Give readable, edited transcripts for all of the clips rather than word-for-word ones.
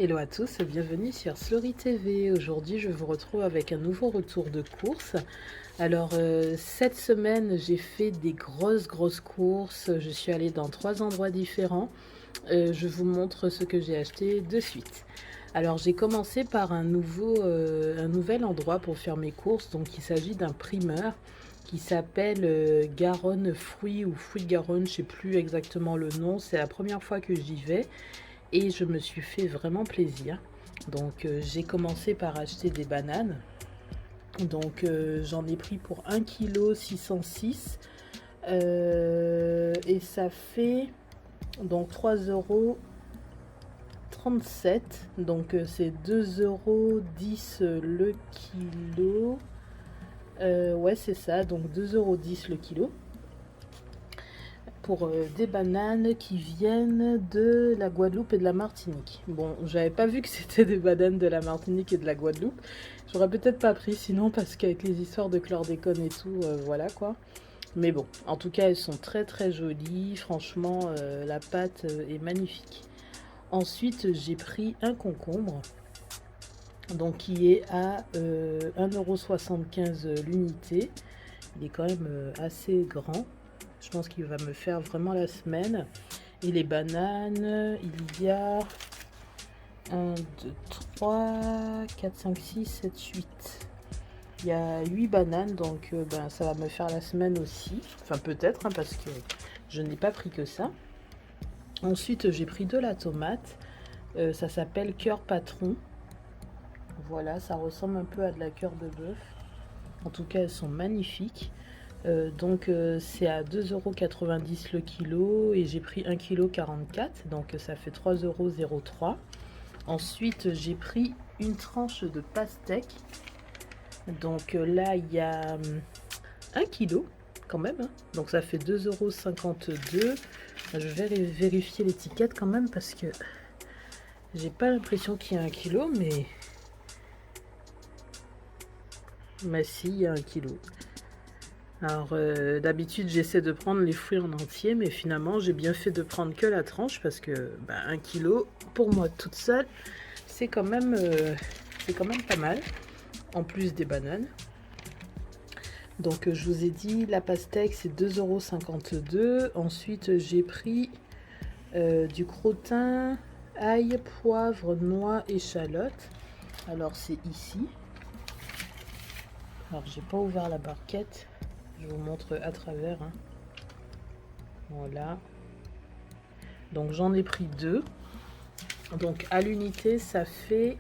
Hello à tous, bienvenue sur Slory TV. Aujourd'hui, je vous retrouve avec un nouveau retour de course. Alors, cette semaine, j'ai fait des grosses courses. Je suis allée dans 3 endroits différents. Je vous montre ce que j'ai acheté de suite. Alors, j'ai commencé par un nouvel endroit pour faire mes courses. Donc, il s'agit d'un primeur qui s'appelle Garonne Fruits ou Fruits de Garonne. Je ne sais plus exactement le nom. C'est la première fois que j'y vais. Et je me suis fait vraiment plaisir. Donc j'ai commencé par acheter des bananes. Donc j'en ai pris pour 1,606 kg. Et ça fait donc 3,37 €. Donc c'est 2,10 € le kilo. Ouais, c'est ça, donc 2,10 € le kilo. Pour des bananes qui viennent de la Guadeloupe et de la Martinique. Bon, j'avais pas vu que c'était des bananes de la Martinique et de la Guadeloupe. J'aurais peut-être pas pris sinon parce qu'avec les histoires de chlordécone et tout, voilà quoi. Mais bon, en tout cas, elles sont très jolies. Franchement, la pâte est magnifique. Ensuite, j'ai pris un concombre. Donc qui est à 1,75 € l'unité. Il est quand même assez grand. Je pense qu'il va me faire vraiment la semaine. Et les bananes, il y a 1, 2, 3, 4, 5, 6, 7, 8. Il y a 8 bananes, donc ça va me faire la semaine aussi. Enfin peut-être, hein, parce que je n'ai pas pris que ça. Ensuite, j'ai pris de la tomate. Ça s'appelle Cœur Patron. Voilà, ça ressemble un peu à de la cœur de bœuf. En tout cas, elles sont magnifiques. Donc c'est à 2,90 € le kilo et j'ai pris 1,44 kg, donc ça fait 3,03 €. Ensuite j'ai pris une tranche de pastèque. Donc là il y a 1 kg quand même, hein. Donc ça fait 2,52 €. Je vais vérifier l'étiquette quand même parce que j'ai pas l'impression qu'il y a 1 kg, mais si, il y a 1 kg. Alors d'habitude j'essaie de prendre les fruits en entier, mais finalement j'ai bien fait de prendre que la tranche parce que 1 kg pour moi toute seule c'est quand même pas mal, en plus des bananes. Donc je vous ai dit la pastèque c'est 2,52 €. Ensuite j'ai pris du crottin, ail, poivre, noix, échalote. Alors c'est ici. Alors j'ai pas ouvert la barquette. Je vous montre à travers, hein. Voilà. Donc j'en ai pris 2. Donc à l'unité, ça fait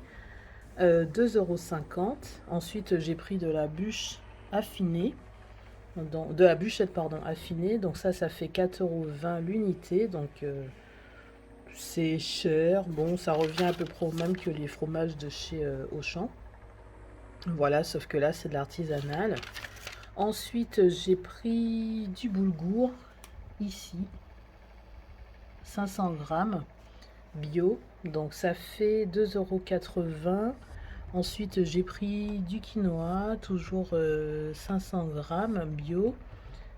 2,50 €. Ensuite, j'ai pris de la bûche affinée. De la bûchette, pardon, affinée. Donc ça fait 4,20 € l'unité. Donc c'est cher. Bon, ça revient à peu près au même que les fromages de chez Auchan. Voilà, sauf que là, c'est de l'artisanal. Ensuite, j'ai pris du boulgour, ici, 500 g, bio, donc ça fait 2,80 €. Ensuite, j'ai pris du quinoa, toujours 500 g, bio,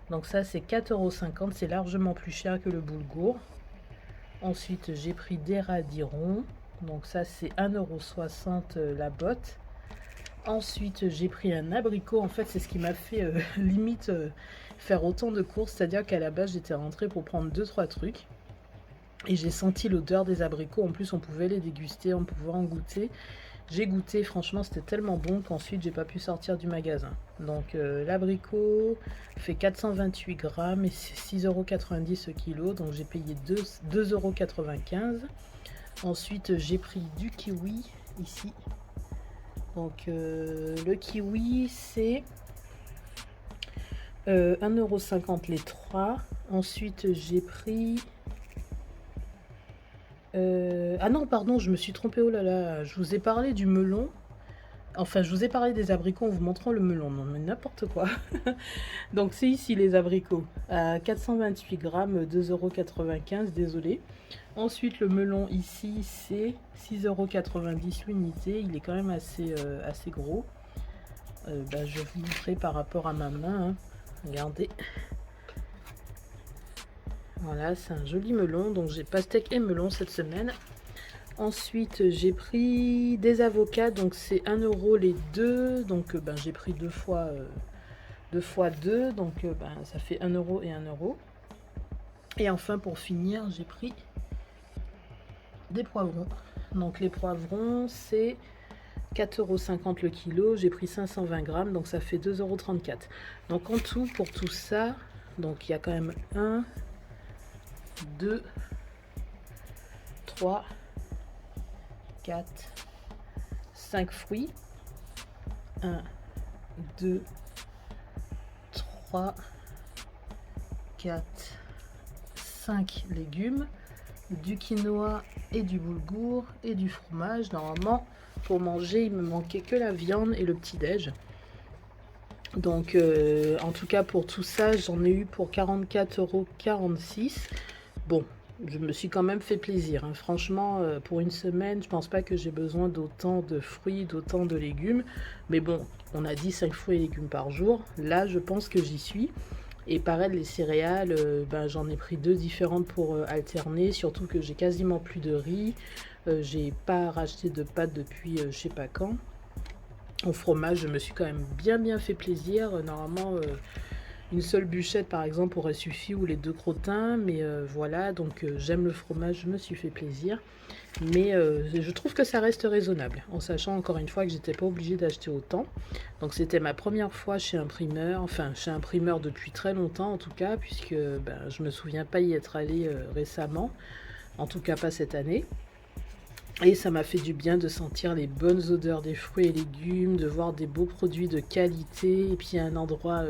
donc ça c'est 4,50 €, c'est largement plus cher que le boulgour. Ensuite, j'ai pris des radis ronds, donc ça c'est 1,60 € la botte. Ensuite, j'ai pris un abricot. En fait, c'est ce qui m'a fait limite faire autant de courses. C'est-à-dire qu'à la base, j'étais rentrée pour prendre 2-3 trucs. Et j'ai senti l'odeur des abricots. En plus, on pouvait les déguster, on pouvait en goûter. J'ai goûté, franchement, c'était tellement bon qu'ensuite, j'ai pas pu sortir du magasin. Donc, l'abricot fait 428 grammes et c'est 6,90 € le kilo. Donc, j'ai payé 2,95 €. Ensuite, j'ai pris du kiwi ici. Donc le kiwi c'est 1,50 € les 3. Ensuite j'ai pris... ah non pardon, je me suis trompée, oh là là, je vous ai parlé du melon. Enfin je vous ai parlé des abricots en vous montrant le melon, non mais n'importe quoi. Donc c'est ici les abricots, à 428 grammes, 2,95 €, désolé. Ensuite le melon ici c'est 6,90 € l'unité, il est quand même assez gros. Je vais vous montrer par rapport à ma main, hein. Regardez. Voilà, c'est un joli melon, donc j'ai pastèque et melon cette semaine. Ensuite, j'ai pris des avocats, donc c'est 1 € les deux. Donc j'ai pris deux fois deux, donc ça fait 1 € et 1 €. Et enfin, pour finir, j'ai pris des poivrons. Donc les poivrons, c'est 4,50 € le kilo. J'ai pris 520 grammes, donc ça fait 2,34 €. Donc en tout, pour tout ça, donc il y a quand même 1, 2, 3, 4, 5 fruits. 1, 2, 3, 4, 5 légumes, du quinoa et du boulgour et du fromage. Normalement, pour manger, il me manquait que la viande et le petit-déj. Donc, en tout cas, pour tout ça, j'en ai eu pour 44,46 €. Bon, je me suis quand même fait plaisir, hein. Franchement, pour une semaine, je pense pas que j'ai besoin d'autant de fruits, d'autant de légumes. Mais bon, on a dit 5 fruits et légumes par jour. Là, je pense que j'y suis. Et pareil, les céréales, j'en ai pris 2 différentes pour alterner. Surtout que j'ai quasiment plus de riz. J'ai pas racheté de pâtes depuis je sais pas quand. Au fromage, je me suis quand même bien fait plaisir. Normalement, une seule bûchette par exemple aurait suffi, ou les 2 crottins, mais voilà, donc j'aime le fromage, je me suis fait plaisir, mais je trouve que ça reste raisonnable, en sachant encore une fois que j'étais pas obligée d'acheter autant. Donc c'était ma première fois chez un primeur, enfin chez un primeur depuis très longtemps en tout cas, puisque je me souviens pas y être allée récemment, en tout cas pas cette année. Et ça m'a fait du bien de sentir les bonnes odeurs des fruits et légumes, de voir des beaux produits de qualité, et puis un endroit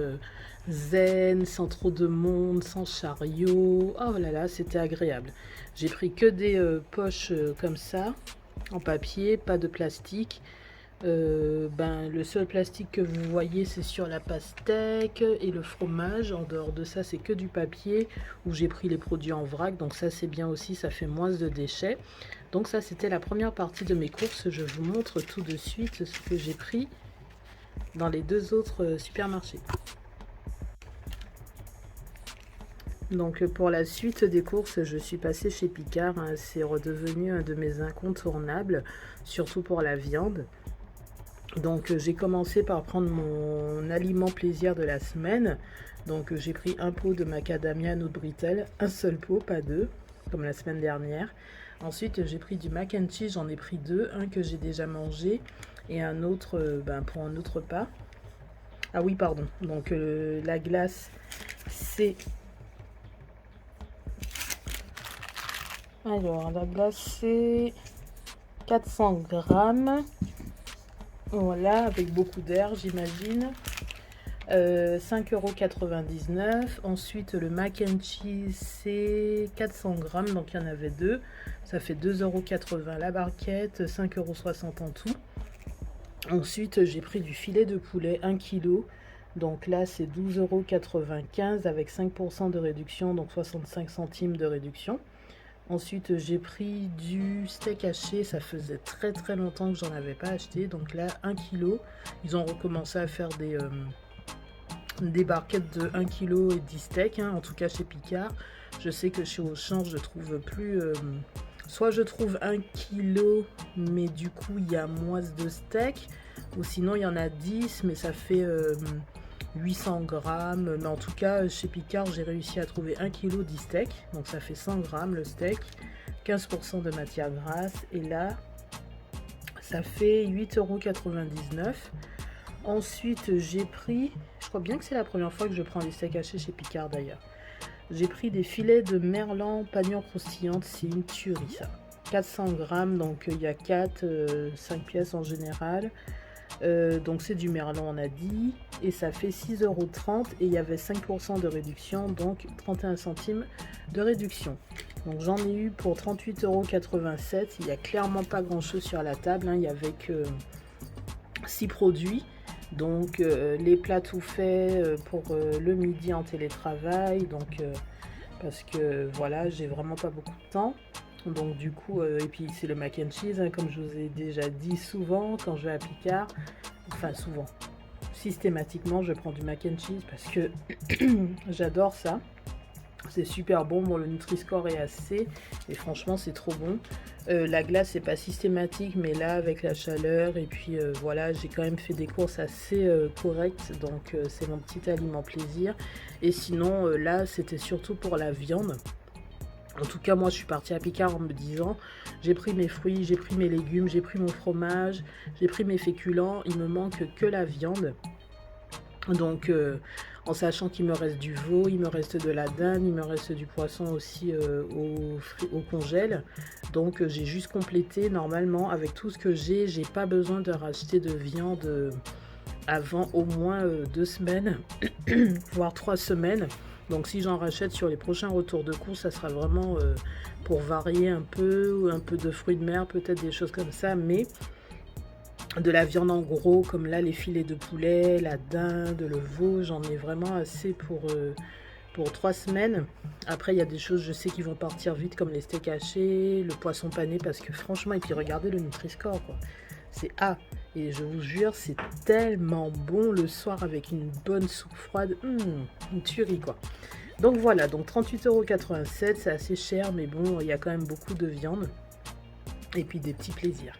zen, sans trop de monde, sans chariot. Oh là là, c'était agréable. J'ai pris que des poches comme ça, en papier, pas de plastique. Le seul plastique que vous voyez, c'est sur la pastèque et le fromage. En dehors de ça, c'est que du papier, où j'ai pris les produits en vrac. Donc ça, c'est bien aussi, ça fait moins de déchets. Donc ça, c'était la première partie de mes courses. Je vous montre tout de suite ce que j'ai pris dans les 2 autres supermarchés. Donc pour la suite des courses, je suis passée chez Picard, hein. C'est redevenu un de mes incontournables, surtout pour la viande. Donc j'ai commencé par prendre mon aliment plaisir de la semaine. Donc j'ai pris un pot de macadamia noix de brittle, un seul pot, pas 2, comme la semaine dernière. Ensuite j'ai pris du mac and cheese, j'en ai pris 2, un que j'ai déjà mangé et un autre pour un autre repas. Ah oui, pardon, donc la glace, c'est... Alors, la glace, c'est 400 grammes. Voilà, avec beaucoup d'air, j'imagine. 5,99 €. Ensuite, le mac and cheese, c'est 400 grammes, donc il y en avait 2. Ça fait 2,80 € la barquette, 5,60 € en tout. Ensuite, j'ai pris du filet de poulet, 1 kg. Donc là, c'est 12,95 € avec 5% de réduction, donc 65 centimes de réduction. Ensuite, j'ai pris du steak haché. Ça faisait très longtemps que j'en avais pas acheté. Donc là, 1 kg. Ils ont recommencé à faire des barquettes de 1 kg et 10 steaks, hein, en tout cas chez Picard. Je sais que chez Auchan, je trouve plus... soit je trouve 1 kg, mais du coup, il y a moins de steaks. Ou sinon, il y en a 10, mais ça fait 800 grammes. Mais en tout cas, chez Picard, j'ai réussi à trouver 1 kg 10 steaks. Donc ça fait 100 grammes le steak. 15% de matière grasse. Et là, ça fait 8,99 €. Ensuite, j'ai pris... Je crois bien que c'est la première fois que je prends des steaks hachés chez Picard d'ailleurs. J'ai pris des filets de merlan pagnon croustillante. C'est une tuerie ça. 400 grammes, donc il y a 5 pièces en général. Donc c'est du merlan, on a dit, et ça fait 6,30 € et il y avait 5% de réduction, donc 31 centimes de réduction. Donc j'en ai eu pour 38,87 €. Il n'y a clairement pas grand chose sur la table, hein. Il n'y avait que 6 produits. Donc les plats tout faits pour le midi en télétravail, donc parce que voilà, j'ai vraiment pas beaucoup de temps. Donc du coup, et puis c'est le mac and cheese, hein, comme je vous ai déjà dit souvent, quand je vais à Picard, enfin souvent, systématiquement je prends du mac and cheese parce que j'adore ça. C'est super bon. Bon, le Nutri-Score est assez et franchement c'est trop bon. La glace c'est pas systématique, mais là avec la chaleur et puis voilà, j'ai quand même fait des courses assez correctes, donc c'est mon petit aliment plaisir. Et sinon là c'était surtout pour la viande. En tout cas, moi, je suis partie à Picard en me disant, j'ai pris mes fruits, j'ai pris mes légumes, j'ai pris mon fromage, j'ai pris mes féculents, il me manque que la viande. Donc, en sachant qu'il me reste du veau, il me reste de la dinde, il me reste du poisson aussi au congèle. Donc, j'ai juste complété normalement avec tout ce que j'ai pas besoin de racheter de viande avant au moins 2 semaines, voire 3 semaines. Donc si j'en rachète sur les prochains retours de course, ça sera vraiment pour varier un peu de fruits de mer, peut-être des choses comme ça, mais de la viande en gros, comme là les filets de poulet, la dinde, le veau, j'en ai vraiment assez pour 3 semaines. Après, il y a des choses, je sais, qui vont partir vite, comme les steaks hachés, le poisson pané, parce que franchement, et puis regardez le Nutri-Score, quoi. C'est A. Et je vous jure, c'est tellement bon le soir avec une bonne soupe froide. Une tuerie, quoi. Donc voilà, donc 38,87 €, c'est assez cher, mais bon, il y a quand même beaucoup de viande. Et puis des petits plaisirs.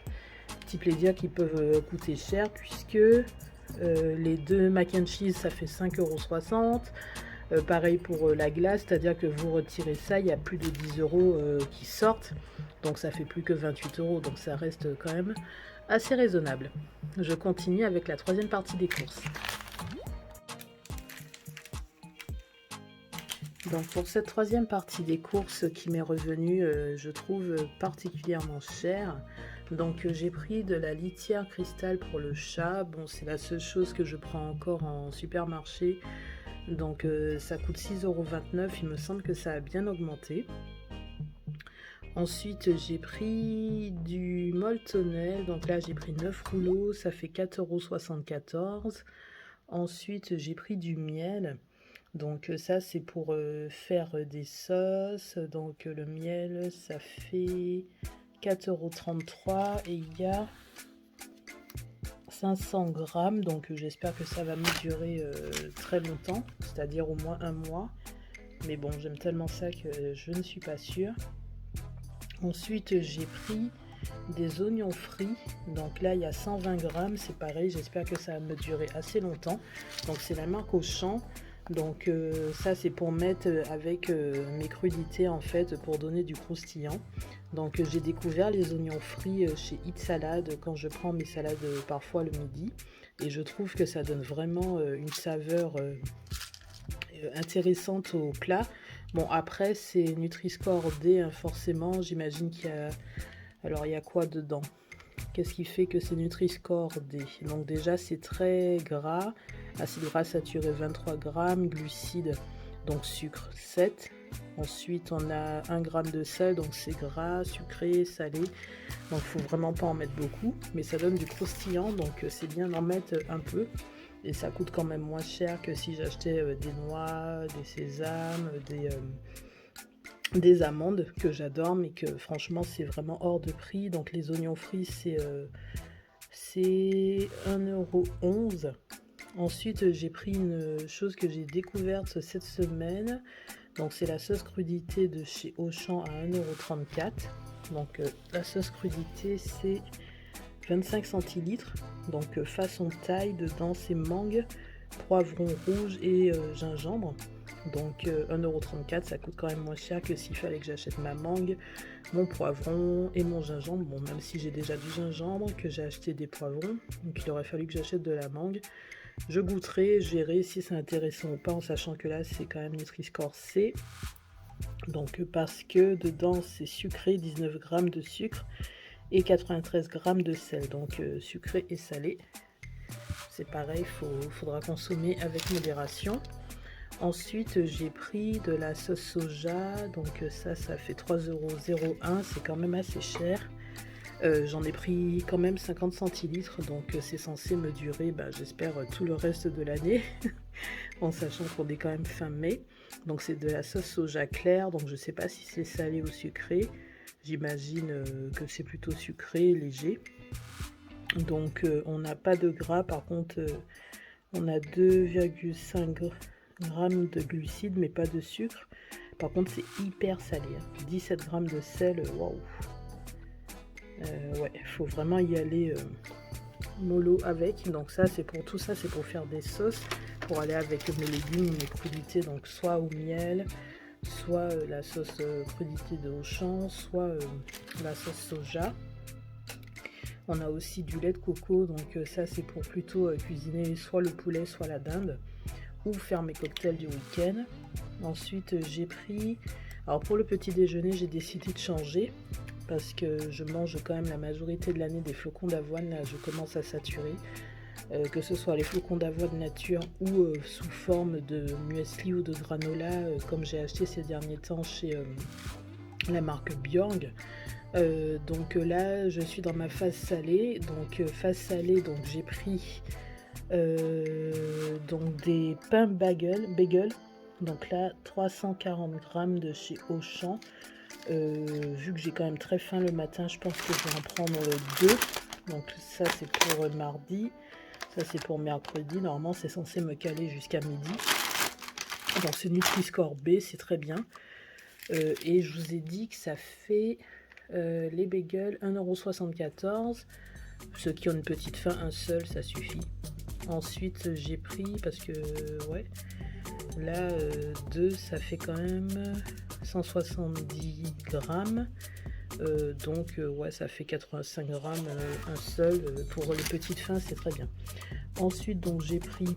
Petits plaisirs qui peuvent coûter cher, puisque les 2 mac and cheese, ça fait 5,60 €. Pareil pour la glace, c'est-à-dire que vous retirez ça, il y a plus de 10 € qui sortent. Donc ça fait plus que 28 €, donc ça reste quand même assez raisonnable. Je continue avec la troisième partie des courses. Donc pour cette troisième partie des courses qui m'est revenue, je trouve particulièrement chère. Donc j'ai pris de la litière cristal pour le chat. Bon, c'est la seule chose que je prends encore en supermarché. Donc ça coûte 6,29 €. Il me semble que ça a bien augmenté. Ensuite, j'ai pris du Moltonel. Donc là, j'ai pris 9 rouleaux. Ça fait 4,74 €. Ensuite, j'ai pris du miel. Donc ça, c'est pour faire des sauces. Donc le miel, ça fait 4,33 € et il y a 500 grammes. Donc j'espère que ça va me durer très longtemps, c'est-à-dire au moins 1 mois. Mais bon, j'aime tellement ça que je ne suis pas sûre. Ensuite, j'ai pris des oignons frits. Donc là, il y a 120 grammes. C'est pareil, j'espère que ça va me durer assez longtemps. Donc c'est la marque Auchan. Donc ça, c'est pour mettre avec mes crudités, en fait, pour donner du croustillant. Donc j'ai découvert les oignons frits chez Eat Salad quand je prends mes salades parfois le midi. Et je trouve que ça donne vraiment une saveur intéressante au plat. Bon, après, c'est Nutri-Score D, hein, forcément. J'imagine qu'il y a... Alors, il y a quoi dedans? Qu'est-ce qui fait que c'est Nutri-Score D? Donc déjà, c'est très gras. Acide gras saturé 23 grammes. Glucides, donc sucre 7. Ensuite, on a 1 g de sel, donc c'est gras, sucré, salé. Donc, il faut vraiment pas en mettre beaucoup. Mais ça donne du croustillant, donc c'est bien d'en mettre un peu. Et ça coûte quand même moins cher que si j'achetais des noix, des sésames, des amandes que j'adore, mais que franchement c'est vraiment hors de prix. Donc les oignons frits c'est 1,11 €. Ensuite j'ai pris une chose que j'ai découverte cette semaine. Donc c'est la sauce crudité de chez Auchan à 1,34 €. Donc la sauce crudité c'est 25 centilitres, donc façon taille, dedans c'est mangue, poivron rouge et gingembre. Donc 1,34 €, ça coûte quand même moins cher que s'il fallait que j'achète ma mangue, mon poivron et mon gingembre. Bon, même si j'ai déjà du gingembre, que j'ai acheté des poivrons, donc il aurait fallu que j'achète de la mangue. Je goûterai, je verrai si c'est intéressant ou pas, en sachant que là c'est quand même Nutri-Score C. Donc parce que dedans c'est sucré, 19 grammes de sucre et 93 grammes de sel, donc sucré et salé. C'est pareil, faudra consommer avec modération. Ensuite, j'ai pris de la sauce soja, donc ça fait 3,01 €, c'est quand même assez cher. J'en ai pris quand même 50 centilitres, donc c'est censé me durer, j'espère, tout le reste de l'année, en sachant qu'on est quand même fin mai. Donc c'est de la sauce soja claire, donc je sais pas si c'est salé ou sucré. J'imagine que c'est plutôt sucré, léger. Donc on n'a pas de gras, par contre on a 2,5 grammes de glucides, mais pas de sucre. Par contre, c'est hyper salé. 17 grammes de sel, waouh. Ouais, il faut vraiment y aller mollo avec. Donc ça, c'est pour tout ça, c'est pour faire des sauces, pour aller avec mes légumes, mes crudités, donc soit au miel, soit la sauce crudité de Auchan, soit la sauce soja. On a aussi du lait de coco, donc ça c'est pour plutôt cuisiner soit le poulet, soit la dinde, ou faire mes cocktails du week-end. Ensuite j'ai pris, alors pour le petit déjeuner j'ai décidé de changer, parce que je mange quand même la majorité de l'année des flocons d'avoine, là je commence à saturer. Que ce soit les flocons d'avoine nature ou sous forme de muesli ou de granola, comme j'ai acheté ces derniers temps chez la marque Bjorg. Donc là je suis dans ma phase salée, donc phase salée, donc j'ai pris donc des pains bagel, donc là 340 grammes de chez Auchan. Vu que j'ai quand même très faim le matin, je pense que je vais en prendre deux. Donc ça c'est pour mardi, ça c'est pour mercredi. Normalement c'est censé me caler jusqu'à midi. Donc c'est Nutri-Score B, c'est très bien. Et je vous ai dit que ça fait les bagels 1,74 €. Ceux qui ont une petite faim, un seul ça suffit. Ensuite j'ai pris, parce que ouais, là 2 ça fait quand même 170 grammes. Donc ouais, ça fait 85 grammes un seul. Pour les petites fins c'est très bien. Ensuite donc j'ai pris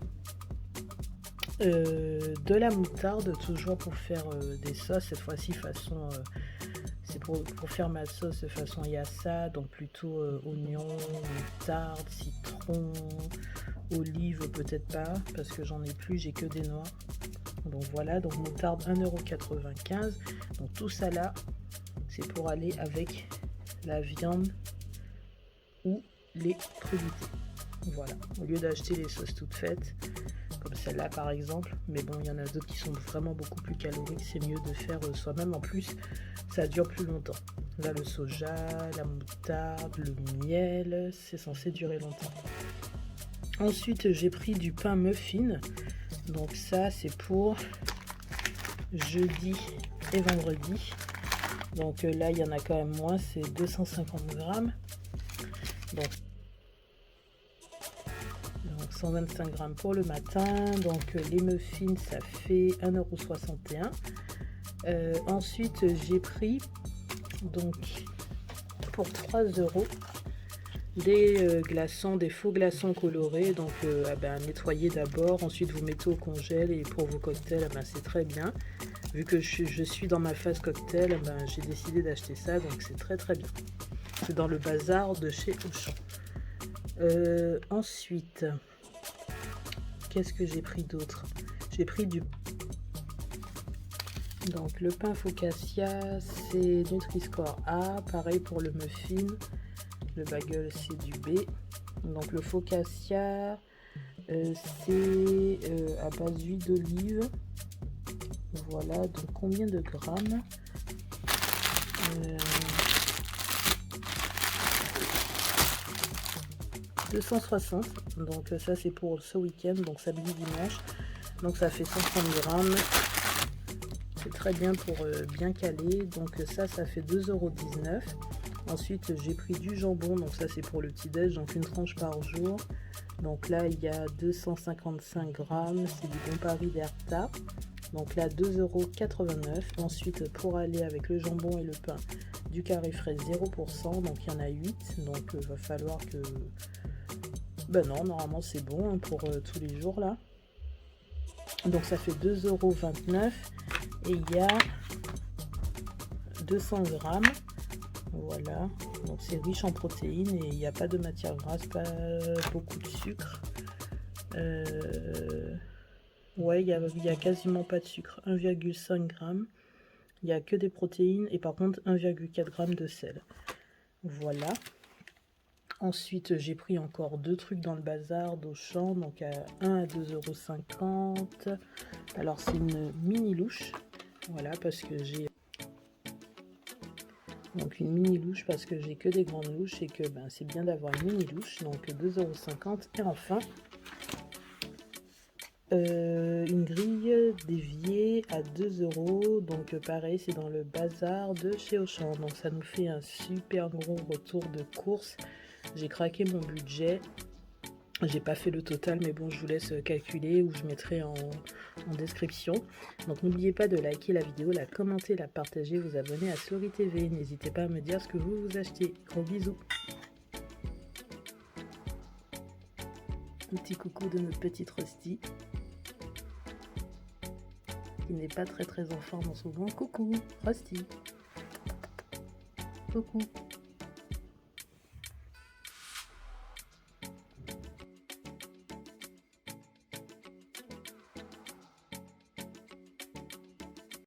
de la moutarde, toujours pour faire des sauces, cette fois-ci façon c'est pour faire ma sauce façon yassa, donc plutôt oignon, moutarde, citron, olive peut-être pas, parce que j'en ai plus, j'ai que des noix. Donc voilà, donc moutarde 1,95 €. Donc tout ça là, c'est pour aller avec la viande ou les crudités. Voilà, au lieu d'acheter les sauces toutes faites, comme celle-là par exemple, mais bon, il y en a d'autres qui sont vraiment beaucoup plus caloriques, c'est mieux de faire soi-même. En plus, ça dure plus longtemps. Là, le soja, la moutarde, le miel, c'est censé durer longtemps. Ensuite, j'ai pris du pain muffin. Donc ça, c'est pour jeudi et vendredi. Donc là, il y en a quand même moins, c'est 250 grammes. Donc 125 grammes pour le matin. Donc les muffins, ça fait 1,61 €. Ensuite, j'ai pris donc pour 3 € des glaçons, des faux glaçons colorés. Donc nettoyez d'abord, ensuite vous mettez au congèle, et pour vos cocktails, c'est très bien. Vu que je suis dans ma phase cocktail, j'ai décidé d'acheter ça, donc c'est très très bien. C'est dans le bazar de chez Auchan. Ensuite, qu'est-ce que j'ai pris d'autre? J'ai pris du... Donc le pain focaccia, c'est Nutri-Score A. Pareil pour le muffin. Le bagel, c'est du B. Donc le focaccia, c'est à base d'huile d'olive. Voilà, donc combien de grammes? 260. Donc ça c'est pour ce week-end, donc samedi dimanche. Donc ça fait 130 grammes. C'est très bien pour bien caler. Donc ça fait 2,19 €. Ensuite j'ai pris du jambon, donc ça c'est pour le petit déj, donc une tranche par jour. Donc là il y a 255 grammes, c'est du Bon Paris d'Herta. Donc là 2,89 €. Ensuite pour aller avec le jambon et le pain, du carré frais 0%, donc il y en a 8. Donc va falloir que... Ben non, normalement c'est bon pour tous les jours là. Donc ça fait 2,29 € et il y a 200 grammes. Voilà, donc c'est riche en protéines et il n'y a pas de matière grasse, pas beaucoup de sucre. Ouais, il y a quasiment pas de sucre, 1,5 g. Il n'y a que des protéines et par contre 1,4 g de sel. Voilà. Ensuite, j'ai pris encore deux trucs dans le bazar d'Auchan, donc à 1 à 2,50 €. Alors c'est une mini louche, voilà, parce que j'ai... Donc une mini louche parce que j'ai que des grandes louches et que c'est bien d'avoir une mini louche, donc 2,50 €. Et enfin, une grille d'évier à 2 euros. Donc pareil, c'est dans le bazar de chez Auchan. Donc ça nous fait un super gros retour de course. J'ai craqué mon budget. J'ai pas fait le total, mais bon, je vous laisse calculer ou je mettrai en description. Donc n'oubliez pas de liker la vidéo, la commenter, la partager, vous abonner à Slory TV. N'hésitez pas à me dire ce que vous achetez. Gros bisous. Un petit coucou de notre petite Rusty, qui n'est pas très en forme en ce moment. Coucou, Rusty. Coucou.